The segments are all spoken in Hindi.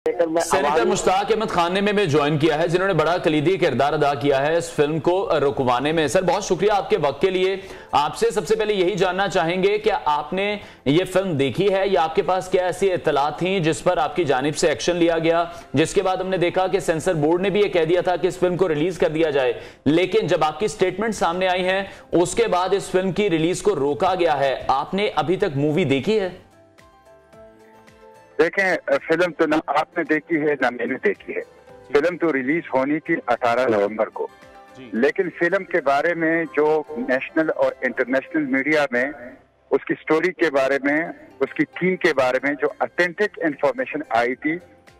सेनेटर मुश्ताक अहमद खान ने में ज्वाइन किया है, जिन्होंने बड़ा कलीदी किरदार अदा किया है इस फिल्म को रुकवाने में। सर बहुत शुक्रिया आपके वक्त के लिए। आपसे सबसे पहले यही जानना चाहेंगे कि आपने ये फिल्म देखी है या आपके पास क्या ऐसी इत्तला थी जिस पर आपकी जानिब से एक्शन लिया गया, जिसके बाद हमने देखा कि सेंसर बोर्ड ने भी ये कह दिया था कि इस फिल्म को रिलीज कर दिया जाए, लेकिन जब आपकी स्टेटमेंट सामने आई है उसके बाद इस फिल्म की रिलीज को रोका गया है। आपने अभी तक मूवी देखी है? देखें, फिल्म तो ना आपने देखी है ना मैंने देखी है। फिल्म तो रिलीज होनी थी 18 नवंबर को, लेकिन फिल्म के बारे में जो नेशनल और इंटरनेशनल मीडिया में उसकी स्टोरी के बारे में, उसकी थीम के बारे में जो ऑथेंटिक इंफॉर्मेशन आई थी,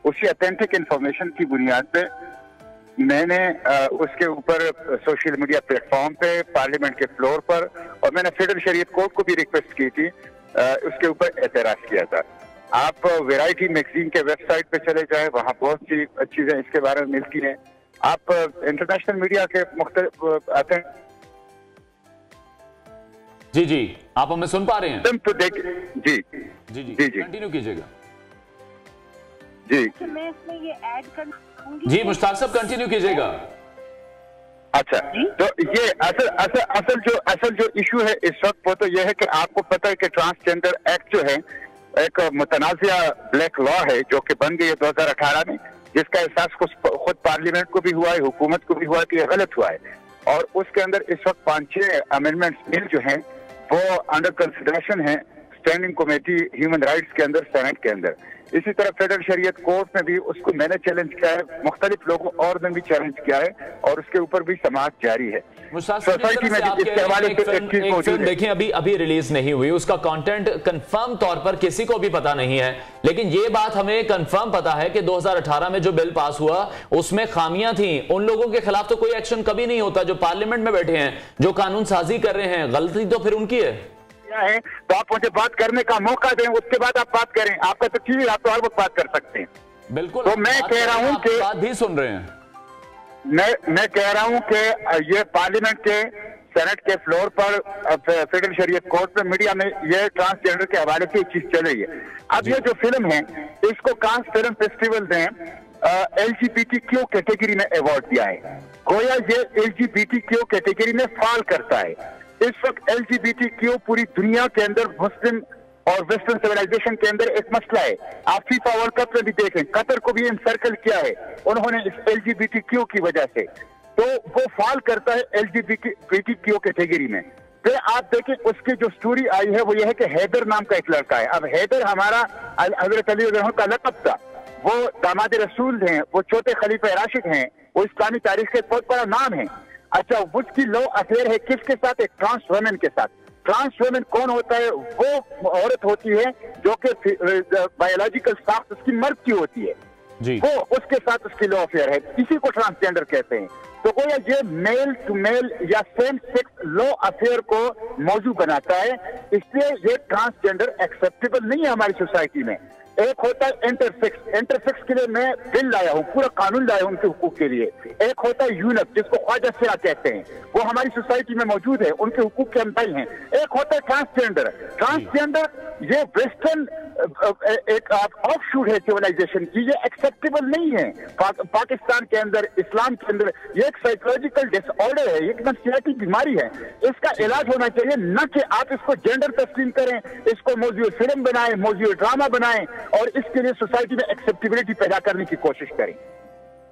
उसी ऑथेंटिक इंफॉर्मेशन की बुनियाद पे मैंने उसके ऊपर सोशल मीडिया प्लेटफॉर्म पे, पार्लियामेंट के फ्लोर पर, और मैंने फेडरल शरीयत कोर्ट को भी रिक्वेस्ट की थी, उसके ऊपर एतराज किया था। आप वैरायटी मैगजीन के वेबसाइट पे चले जाएं, वहाँ बहुत सी चीजें इसके बारे में मिलती हैं। आप इंटरनेशनल मीडिया के मुख्तलिफ जी आप हमें सुन पा रहे हैं? तो देख जी कंटिन्यू कीजिएगा। जी मैं इसमें ये ऐड करना चाहूंगी। जी मुश्ताक साहब कंटिन्यू कीजिएगा। अच्छा, तो ये असल जो इशू है इस वक्त वो तो ये है कि आपको पता है कि ट्रांसजेंडर एक्ट जो है एक मुतनाज़िया ब्लैक लॉ है जो कि बन गई है 2018 में, जिसका एहसास खुद पार्लियामेंट को भी हुआ है, हुकूमत को भी हुआ कि यह गलत हुआ है, और उसके अंदर इस वक्त 5-6 अमेंडमेंट्स बिल जो हैं वो अंडर कंसिडरेशन है स्टैंडिंग कमेटी ह्यूमन राइट्स के अंदर, सेनेट के अंदर। इसी तरह फेडरल शरीयत कोर्ट में भी उसको मैंने चैलेंज किया है, मुख्तलिफ लोगों और ने भी चैलेंज किया है, और उसके ऊपर भी समाज जारी है। सोसाइटी में इसके हवाले से देखें अभी रिलीज नहीं हुई, उसका कंटेंट कंफर्म तौर पर किसी को भी पता नहीं है, लेकिन ये बात हमें कंफर्म पता है कि 2018 में जो बिल पास हुआ उसमें खामियां थी। उन लोगों के खिलाफ तो कोई एक्शन कभी नहीं होता जो पार्लियामेंट में बैठे हैं, जो कानून साजी कर रहे हैं। गलती तो फिर उनकी है। है तो आप मुझे बात करने का मौका दें, उसके बाद आप बात करें। आपका तो ठीक है, आप तो हर वक्त बात कर सकते हैं। बिल्कुल, तो मैं कह रहा हूं कि बात भी सुन रहे हैं। मैं कह रहा हूं कि ये पार्लियामेंट के सेनेट के फ्लोर पर फेडरल शरीयत कोर्ट में मीडिया में ये ट्रांसजेंडर के हवाले से चीज चल रही है। अब ये जो फिल्म है इसको कांस फिल्म फेस्टिवल ने LGBTQ कैटेगरी में अवार्ड दिया है। गोया ये LGBTQ कैटेगरी में फॉल करता है। इस वक्त LGBTQ पूरी दुनिया के अंदर मुस्लिम और वेस्टर्न सिविलाइजेशन के अंदर एक मसला है। आप फीफा वर्ल्ड कप में भी देखें, कतर को भी इनसर्कल किया है उन्होंने इस LGBTQ की वजह से, तो वो फॉल करता है LGBTQ कैटेगरी में। फिर आप देखें उसकी जो स्टोरी आई है वो ये है कि हैदर नाम का एक लड़का है। अब हैदर हमारा हज़रत अली का लक़ब था, वो दामाद रसूल हैं, वो चौथे खलीफा राशिद हैं, वो इस्लामी तारीख का एक बहुत बड़ा नाम है। अच्छा, उसकी लव अफेयर है किसके साथ? एक ट्रांस वुमेन के साथ। ट्रांस वुमेन कौन होता है? वो औरत होती है जो कि बायोलॉजिकल साथ उसकी मर्द की होती है जी। वो उसके साथ उसकी लव अफेयर है, इसी को ट्रांसजेंडर कहते हैं। तो गोया ये मेल टू मेल या सेम सेक्स लव अफेयर को मौजू बनाता है, इसलिए ये ट्रांसजेंडर एक्सेप्टेबल नहीं है हमारी सोसाइटी में। एक होता है इंटरसेक्स के लिए मैं बिल लाया हूँ, पूरा कानून लाया हूँ उनके हुकूक के लिए। एक होता है यूनक जिसको ख्वाजा सिरा कहते हैं, वो हमारी सोसाइटी में मौजूद है, उनके हुकूक के अंदर हैं। एक होता है ट्रांसजेंडर ये वेस्टर्न एक ऑफ शूट है सिविलाइजेशन की, ये एक्सेप्टेबल नहीं है पाकिस्तान के अंदर, इस्लाम के अंदर। ये एक साइकोलॉजिकल डिसऑर्डर है, एक नफ्सियाती बीमारी है, इसका इलाज होना चाहिए, न कि आप इसको जेंडर तस्लीम करें, इसको मौजूद फिल्म बनाएं, मौजूद ड्रामा बनाएं और इसके लिए सोसाइटी में एक्सेप्टेबिलिटी पैदा करने की कोशिश करें।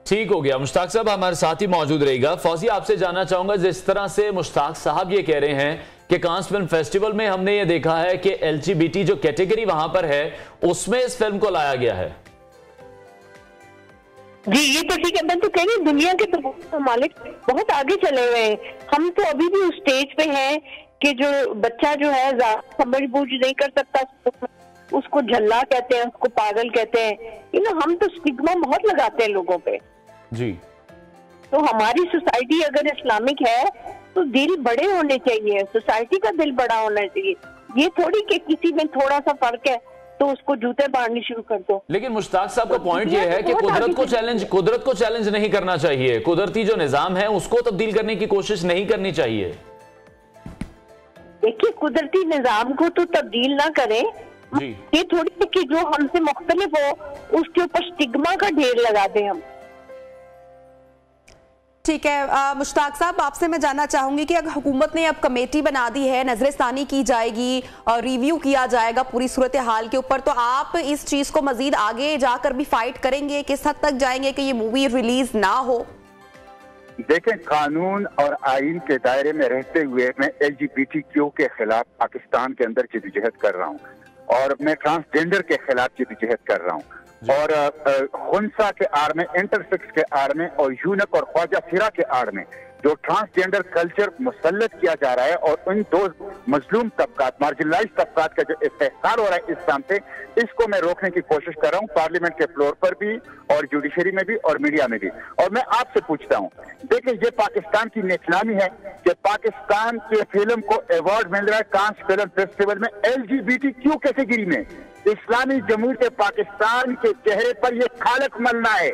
ठीक हो गया। मुश्ताक साहब हमारे साथ ही मौजूद रहेगा। फौजी आपसे जानना चाहूंगा, जिस तरह से मुश्ताक साहब ये कह रहे हैं कि कांस फिल्म फेस्टिवल में हमने ये देखा है कि LGBT जो कैटेगरी वहां पर है उसमें इस फिल्म को लाया गया है। जी ये तो ठीक है, मैं तो कह रही हूँ दुनिया के तो ममालिक बहुत आगे चले हुए हैं। हम तो अभी भी उस स्टेज पे हैं कि जो बच्चा जो है समझ बूझ नहीं कर सकता, उसको झल्ला कहते हैं, उसको पागल कहते हैं। हम तो स्टिग्मा बहुत लगाते हैं लोगों पे जी। तो हमारी सोसाइटी अगर इस्लामिक है तो दिल बड़े होने चाहिए, सोसाइटी का दिल बड़ा होना चाहिए। ये थोड़ी कि किसी में थोड़ा सा फर्क है तो उसको जूते बांधने शुरू कर दो। लेकिन मुश्ताक साहब का पॉइंट ये है कि कुदरत को चैलेंज नहीं करना चाहिए, कुदरती जो निजाम है उसको तब्दील करने की कोशिश नहीं करनी चाहिए। देखिए कुदरती निजाम को तो तब्दील ना करें, जी। ये थोड़ी कि जो हमसे मुख्तलिफ हो उसके ऊपर स्टिग्मा का ढेर लगा दें हम। ठीक है मुश्ताक साहब, आपसे मैं जानना चाहूंगी कि अगर हुकूमत ने अब कमेटी बना दी है, नजरसानी की जाएगी और रिव्यू किया जाएगा पूरी सूरत हाल के ऊपर, तो आप इस चीज को मजीद आगे जाकर भी फाइट करेंगे? किस हद तक जाएंगे कि ये मूवी रिलीज ना हो? देखें, कानून और आइन के दायरे में रहते हुए मैं LGBTQ के खिलाफ पाकिस्तान के अंदर जद्दोजहद कर रहा हूँ और मैं ट्रांसजेंडर के खिलाफ जद्दोजहद कर रहा हूँ और खुनसा के आड़ में, इंटरसेक्स के आड़ में और यूनक और ख्वाजा फिरा के आड़ में जो ट्रांसजेंडर कल्चर मुसल्लत किया जा रहा है और इन दो मजलूम तबकात, मार्जिनलाइज तबकात का जो इस्तेहसार हो रहा है इस्लाम पे, इसको मैं रोकने की कोशिश कर रहा हूँ पार्लियामेंट के फ्लोर पर भी और जुडिशरी में भी और मीडिया में भी। और मैं आपसे पूछता हूँ, देखिए ये पाकिस्तान की नेकलामी है कि पाकिस्तान के फिल्म को अवार्ड मिल रहा है कांस फिल्म फेस्टिवल में LGBTQ कैटेगरी में। इस्लामी जमहूरियत पाकिस्तान के चेहरे पर ये खालक मलना है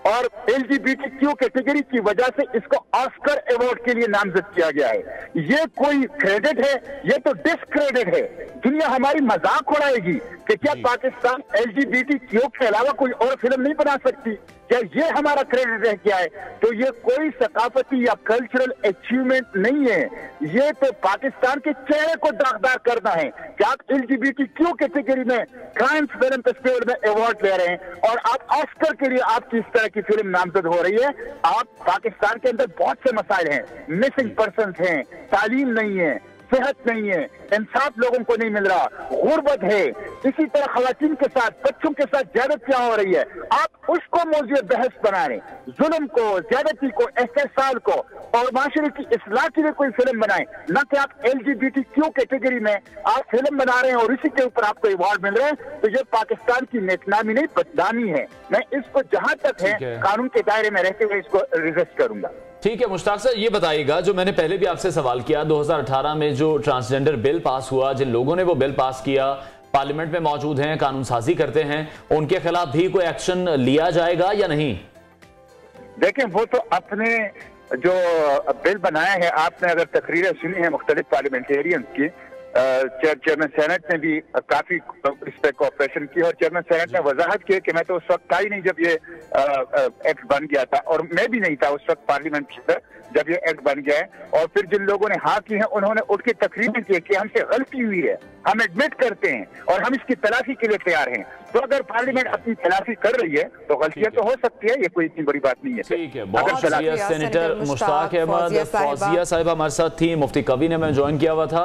और LGBTQ कैटेगरी की वजह से इसको ऑस्कर अवार्ड के लिए नामजद किया गया है। ये कोई क्रेडिट है? ये तो डिसक्रेडिट है। दुनिया हमारी मजाक उड़ाएगी कि क्या पाकिस्तान LGBTQ के अलावा कोई और फिल्म नहीं बना सकती? क्या ये हमारा क्रेडिट रह गया है? तो ये कोई सकाफती या कल्चरल अचीवमेंट नहीं है, ये तो पाकिस्तान के चेहरे को दागदार करना है कि आप LGBTQ कैटेगरी में कांस फिल्म फेस्टिवल में अवार्ड ले रहे हैं और आप ऑस्कर के लिए आपकी इस तरह की फिल्म नामजद हो रही है। आप पाकिस्तान के अंदर बहुत से मसाइल हैं, मिसिंग पर्सन हैं, तालीम नहीं है, सेहत नहीं है, इंसाफ लोगों को नहीं मिल रहा, गुर्बत है, इसी तरह खवातीन के साथ, बच्चों के साथ ज्यादतियां हो रही है। आप उसको मौजूद बहस बना रहे, जुल्म को, ज्यादती को, एहसास को और माशरे की इस्लाह के लिए कोई फिल्म बनाए, न कि आप LGBTQ कैटेगरी में आप फिल्म बना रहे हैं और इसी के ऊपर आपको अवार्ड मिल रहे हैं। तो ये पाकिस्तान की नेकनामी नहीं, बदनामी है। मैं इसको जहां तक है कानून के दायरे में रहते हुए इसको रिजेक्ट करूंगा। ठीक है मुश्ताक साहब, ये बताइएगा, जो मैंने पहले भी आपसे सवाल किया, 2018 में जो ट्रांसजेंडर बिल पास हुआ, जिन लोगों ने वो बिल पास किया, पार्लियामेंट में मौजूद हैं, कानून साजी करते हैं, उनके खिलाफ भी कोई एक्शन लिया जाएगा या नहीं? देखें, वो तो अपने जो बिल बनाया है, आपने अगर तकरीरें सुनी है मुख्तलिफ पार्लियामेंटेरियंस की, चेयरमैन सेनेट ने भी काफी इस पर कोऑपरेशन की और चेयरमैन सेनेट ने वजाहत की कि मैं तो उस वक्त था ही नहीं जब ये एक्ट बन गया था और मैं भी नहीं था उस वक्त पार्लियामेंट के अंदर जब ये एक्ट बन गया है। और फिर जिन लोगों ने हाँ की है उन्होंने उठ के तकरीरें की कि हमसे गलती हुई है, हम एडमिट करते हैं और हम इसकी तलाशी के लिए तैयार हैं। तो अगर पार्लियामेंट अपनी तलाशी कर रही है तो गलतियां तो हो सकती है, ये कोई इतनी बड़ी बात नहीं है। ठीक है, बहुत शुक्रिया। सेनेटर मुश्ताक अहमद फौजिया साहिबा हमारे साथ थी, मुफ्ती कवी ने मैं ज्वाइन किया हुआ था।